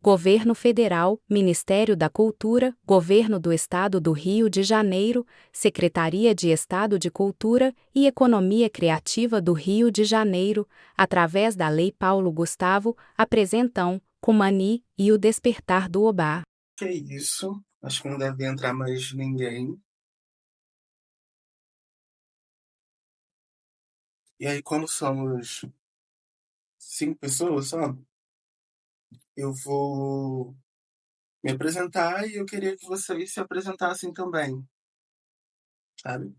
Governo Federal, Ministério da Cultura, Governo do Estado do Rio de Janeiro, Secretaria de Estado de Cultura e Economia Criativa do Rio de Janeiro, através da Lei Paulo Gustavo, apresentam Cumani e o Despertar do Obá. Que isso? Acho que não deve entrar mais ninguém. E aí, como somos 5 pessoas só, eu vou me apresentar e eu queria que vocês se apresentassem também, sabe?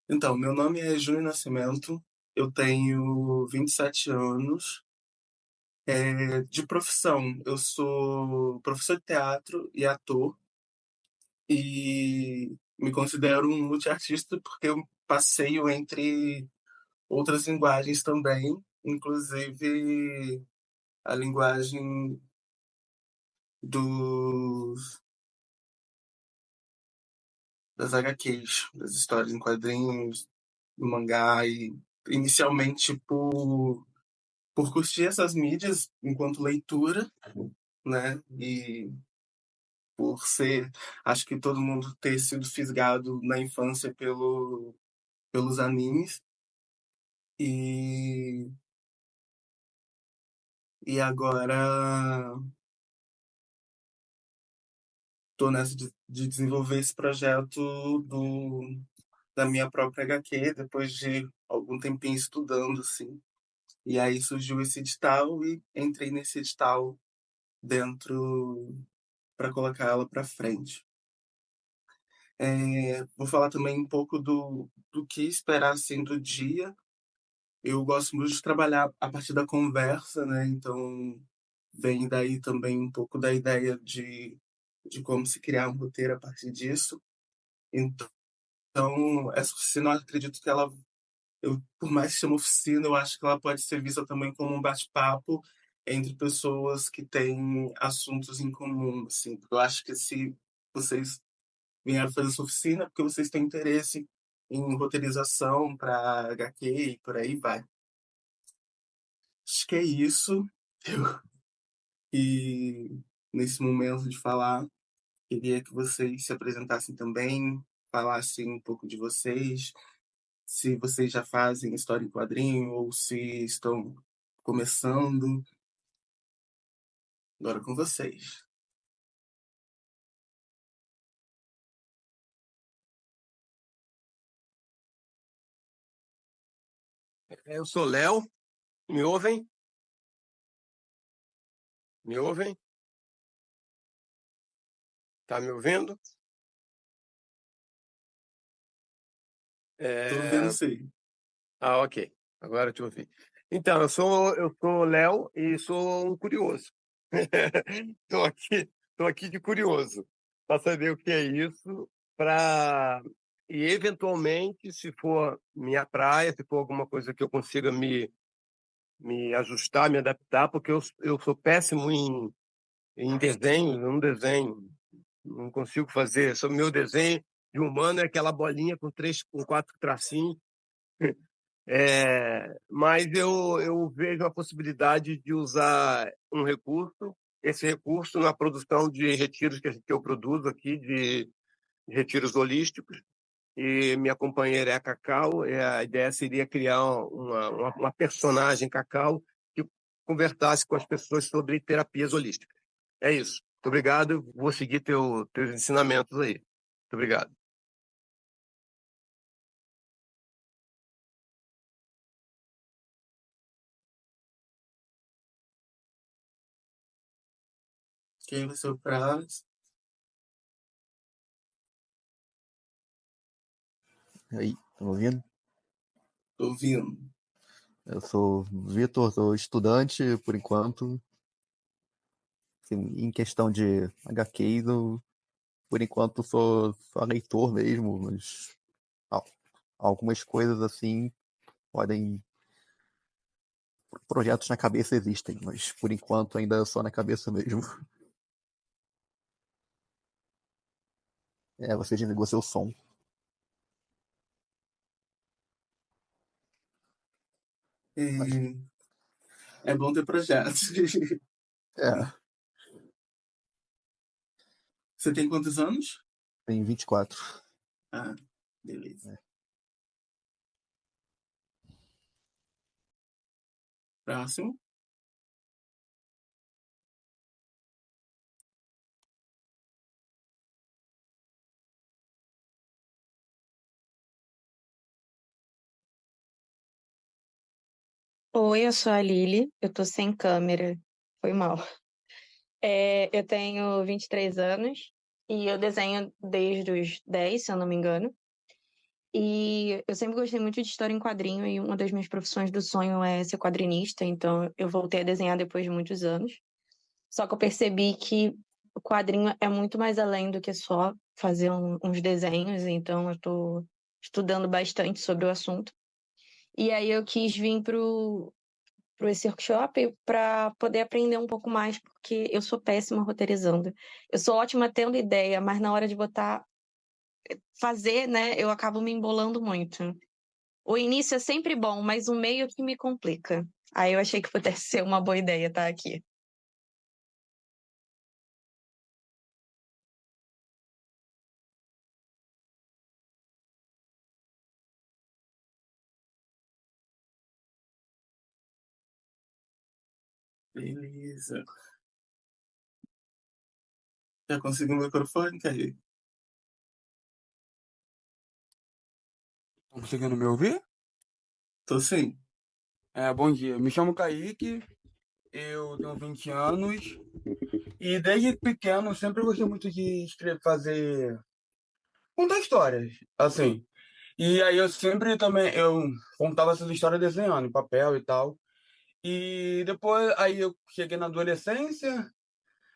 Então, meu nome é Júnior Nascimento, eu tenho 27 anos. De profissão, eu sou professor de teatro e ator, e me considero um multiartista porque eu passeio entre outras linguagens também, inclusive a linguagem dos, das HQs, das histórias em quadrinhos, do mangá, e inicialmente por curtir essas mídias enquanto leitura, né? E por ser, acho que todo mundo ter sido fisgado na infância pelos animes. E, e agora tô nessa de desenvolver esse projeto da minha própria HQ, depois de algum tempinho estudando, assim. E aí surgiu esse edital e entrei nesse edital dentro para colocar ela para frente. Vou falar também um pouco do que esperar assim, do dia. Eu gosto muito de trabalhar a partir da conversa, né? Então vem daí também um pouco da ideia de como se criar um roteiro a partir disso. Então, essa oficina, eu acredito que ela, por mais que chame oficina, eu acho que ela pode ser vista também como um bate-papo entre pessoas que têm assuntos em comum, assim. Eu acho que se vocês vieram fazer essa oficina, é porque vocês têm interesse em roteirização para HQ e por aí vai. Acho que é isso. E nesse momento de falar, queria que vocês se apresentassem também, falassem um pouco de vocês, se vocês já fazem história em quadrinho ou se estão começando. Agora com vocês. Eu sou Léo, me ouvem? Me ouvem? Tá me ouvindo? Tô vendo É... sim. Ok. Agora eu te ouvi. Então, eu sou Léo e sou um curioso. Tô aqui de curioso para saber o que é isso, para e eventualmente, se for minha praia, se for alguma coisa que eu consiga me ajustar, me adaptar, porque eu sou péssimo em desenho, eu não desenho, não consigo fazer. Só meu desenho de humano é aquela bolinha com 4 tracinhos. Mas eu vejo a possibilidade de usar um recurso, esse recurso na produção de retiros que eu produzo aqui, de retiros holísticos, e minha companheira é a Cacau, e a ideia seria criar uma personagem Cacau que conversasse com as pessoas sobre terapias holísticas. É isso. Muito obrigado. Vou seguir teus ensinamentos aí. Muito obrigado. Quem vai ser o prazo? Aí, tá me ouvindo? Tô ouvindo. Eu sou Vitor, sou estudante por enquanto. Assim, em questão de HQs, por enquanto sou leitor mesmo, mas al- algumas coisas assim podem. Projetos na cabeça existem, mas por enquanto ainda só na cabeça mesmo. Você desligou seu som. E é bom ter projetos. É, Você tem quantos anos? tem 24. Ah, beleza. Próximo. Oi, eu sou a Lili, eu tô sem câmera, foi mal. Eu tenho 23 anos e eu desenho desde os 10, se eu não me engano. E eu sempre gostei muito de história em quadrinho e uma das minhas profissões do sonho é ser quadrinista, então eu voltei a desenhar depois de muitos anos. Só que eu percebi que o quadrinho é muito mais além do que só fazer uns desenhos, então eu tô estudando bastante sobre o assunto. E aí eu quis vir pro esse workshop para poder aprender um pouco mais, porque eu sou péssima roteirizando. Eu sou ótima tendo ideia, mas na hora de botar, fazer, né, eu acabo me embolando muito. O início é sempre bom, mas o meio que me complica. Aí eu achei que pudesse ser uma boa ideia estar aqui. Beleza. Já conseguiu o microfone, Kaique? Estão conseguindo me ouvir? Tô sim. Bom dia, me chamo Kaique, eu tenho 20 anos e desde pequeno eu sempre gostei muito de escrever, contar histórias, assim. E aí eu sempre também, eu contava essas histórias desenhando em papel e tal. E depois, aí eu cheguei na adolescência,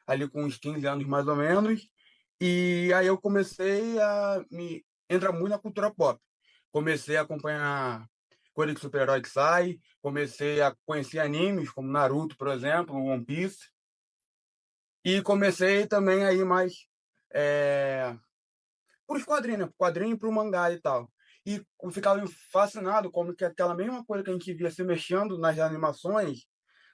ali com uns 15 anos mais ou menos, e aí eu comecei a me entrar muito na cultura pop. Comecei a acompanhar coisa de super-herói que sai, comecei a conhecer animes como Naruto, por exemplo, One Piece, e comecei também a ir mais por quadrinhos, né? Quadrinho e pro mangá e tal. E eu ficava fascinado como que aquela mesma coisa que a gente via se mexendo nas animações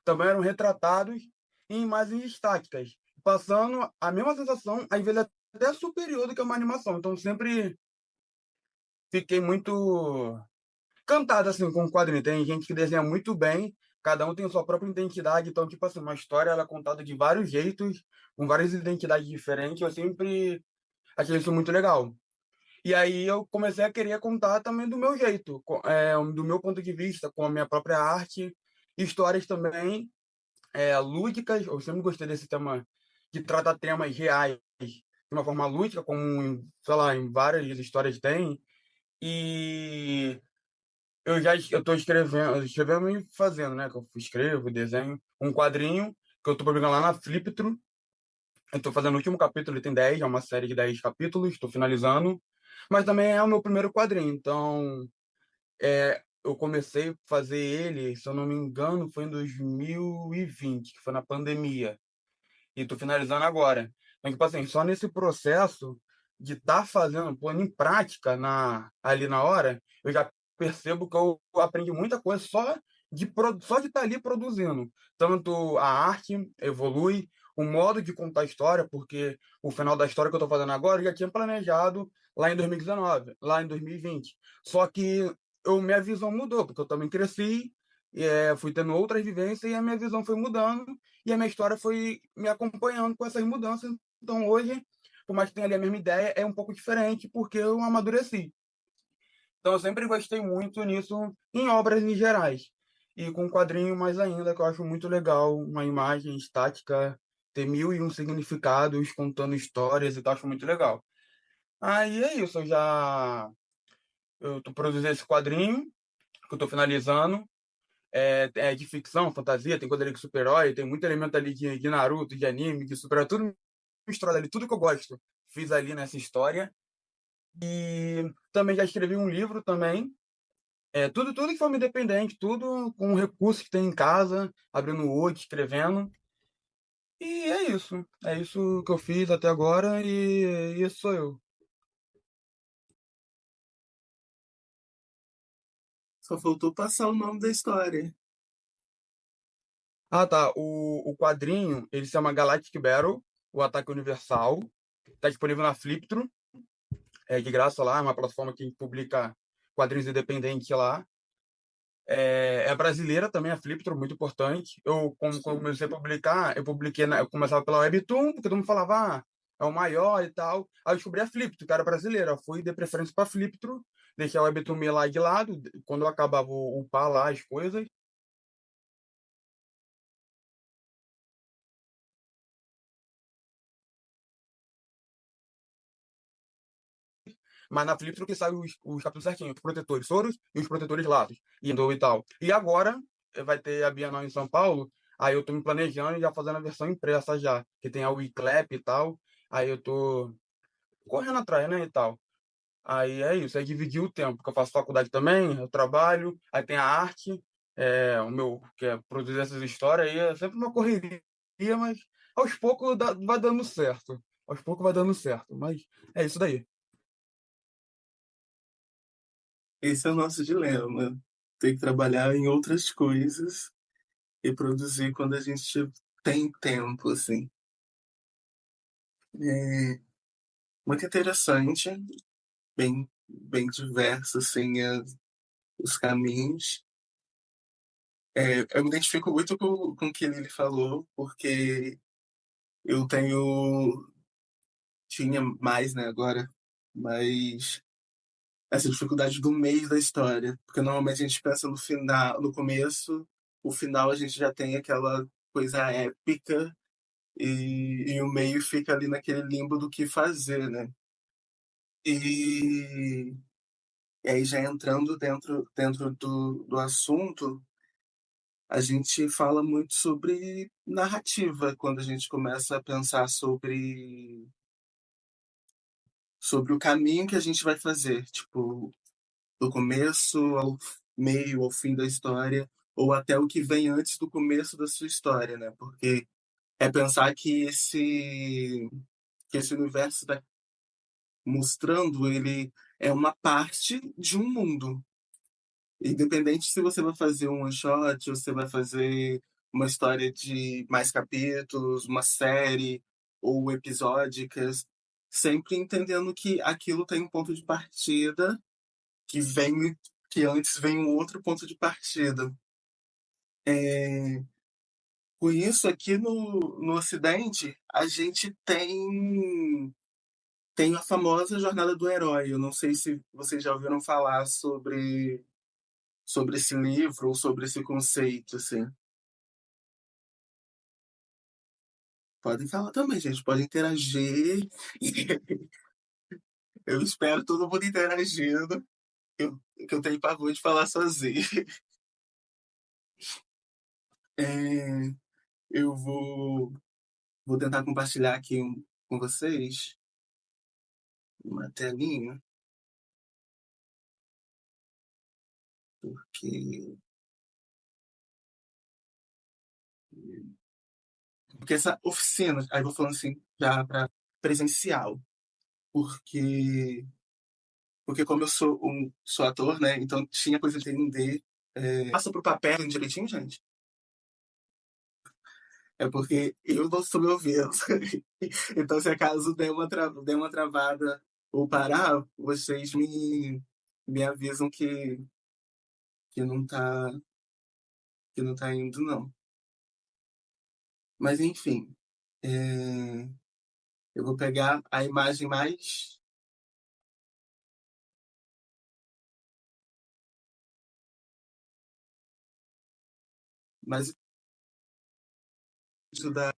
também eram retratados em imagens estáticas, passando a mesma sensação, às vezes até superior do que uma animação. Então sempre fiquei muito cantado assim com o quadrinho. Tem gente que desenha muito bem, cada um tem a sua própria identidade, então tipo assim, uma história ela é contada de vários jeitos, com várias identidades diferentes. Eu sempre achei isso muito legal. E aí eu comecei a querer contar também do meu jeito, do meu ponto de vista, com a minha própria arte, histórias também lúdicas. Eu sempre gostei desse tema, que trata temas reais de uma forma lúdica, como, sei lá, em várias histórias tem. E eu estou escrevendo e fazendo, né? Que eu escrevo, desenho um quadrinho que eu estou publicando lá na Fliptro. Eu estou fazendo o último capítulo, ele tem 10, é uma série de 10 capítulos, estou finalizando. Mas também é o meu primeiro quadrinho, então eu comecei a fazer ele, se eu não me engano, foi em 2020, que foi na pandemia. E tô finalizando agora. Então, tipo assim, só nesse processo de estar fazendo, pondo em prática ali na hora, eu já percebo que eu aprendi muita coisa só de estar ali produzindo. Tanto a arte evolui, o modo de contar a história, porque o final da história que eu estou fazendo agora eu já tinha planejado lá em 2019, lá em 2020. Só que minha visão mudou, porque eu também cresci, fui tendo outras vivências e a minha visão foi mudando e a minha história foi me acompanhando com essas mudanças. Então, hoje, por mais que tenha ali a mesma ideia, é um pouco diferente porque eu amadureci. Então, eu sempre gostei muito nisso em obras em gerais. E com quadrinho mais ainda, que eu acho muito legal, uma imagem estática, ter mil e um significados, contando histórias e tal, acho muito legal. Aí é isso, eu tô produzindo esse quadrinho, que eu tô finalizando, é de ficção, fantasia, tem coisa ali de super-herói, tem muito elemento ali de Naruto, de anime, de super-herói, tudo misturado ali, tudo que eu gosto. Fiz ali nessa história. E também já escrevi um livro também. Tudo de forma independente, tudo com recursos que tem em casa, abrindo o Word, escrevendo. E é isso. É isso que eu fiz até agora e esse sou eu. Só faltou passar o nome da história. Ah, tá. O quadrinho, ele se chama Galactic Battle, o Ataque Universal. Tá disponível na Fliptro. É de graça lá, é uma plataforma que publica quadrinhos independentes lá. É brasileira também, a Fliptro, muito importante. Como comecei a publicar, eu começava pela Webtoon, porque todo mundo falava, é o maior e tal. Aí eu descobri a Fliptro, que era brasileira. Eu fui de preferência para Fliptro, deixei a Webtoon meio lá de lado, quando eu acabava o upar lá as coisas. Mas na Philips que sai os capítulos certinhos, os protetores Soros e os protetores Latos, e tal. E agora vai ter a Bienal em São Paulo, aí eu tô me planejando e já fazendo a versão impressa já, que tem a Wiclap e tal, aí eu tô correndo atrás, né, e tal. Aí é isso, é dividir o tempo, porque eu faço faculdade também, eu trabalho, aí tem a arte, o meu, que é produzir essas histórias, aí é sempre uma correria, mas aos poucos vai dando certo. Aos poucos vai dando certo, mas é isso daí. Esse é o nosso dilema. Ter que trabalhar em outras coisas e produzir quando a gente tem tempo, assim. É muito interessante, bem diverso, assim, os caminhos. Eu me identifico muito com o que ele falou, porque eu tinha mais, né, agora, mas essa dificuldade do meio da história, porque normalmente a gente pensa no final, no começo, o final a gente já tem aquela coisa épica e o meio fica ali naquele limbo do que fazer, né? E, e aí já entrando dentro do assunto, a gente fala muito sobre narrativa quando a gente começa a pensar sobre o caminho que a gente vai fazer, tipo, do começo ao meio, ao fim da história, ou até o que vem antes do começo da sua história, né? Porque é pensar que esse universo está mostrando, ele é uma parte de um mundo. Independente se você vai fazer um one shot, ou você vai fazer uma história de mais capítulos, uma série ou episódicas, sempre entendendo que aquilo tem um ponto de partida que vem que antes vem um outro ponto de partida. É, com isso, aqui no Ocidente, a gente tem a famosa jornada do herói. Eu não sei se vocês já ouviram falar sobre esse livro ou sobre esse conceito, assim. Podem falar também, gente. Pode interagir. Eu espero todo mundo interagindo. Que eu tenho pavor de falar sozinho. É, eu vou tentar compartilhar aqui com vocês uma telinha, porque, porque essa oficina, aí eu vou falando assim, já para presencial, porque, porque como eu sou ator, né, então tinha coisa de entender, passa pro papel direitinho, gente. É porque eu não estou me ouvindo. Então, se acaso der uma travada ou parar, vocês me avisam que não tá, que não tá indo, não. Mas, enfim, é, eu vou pegar a imagem mais da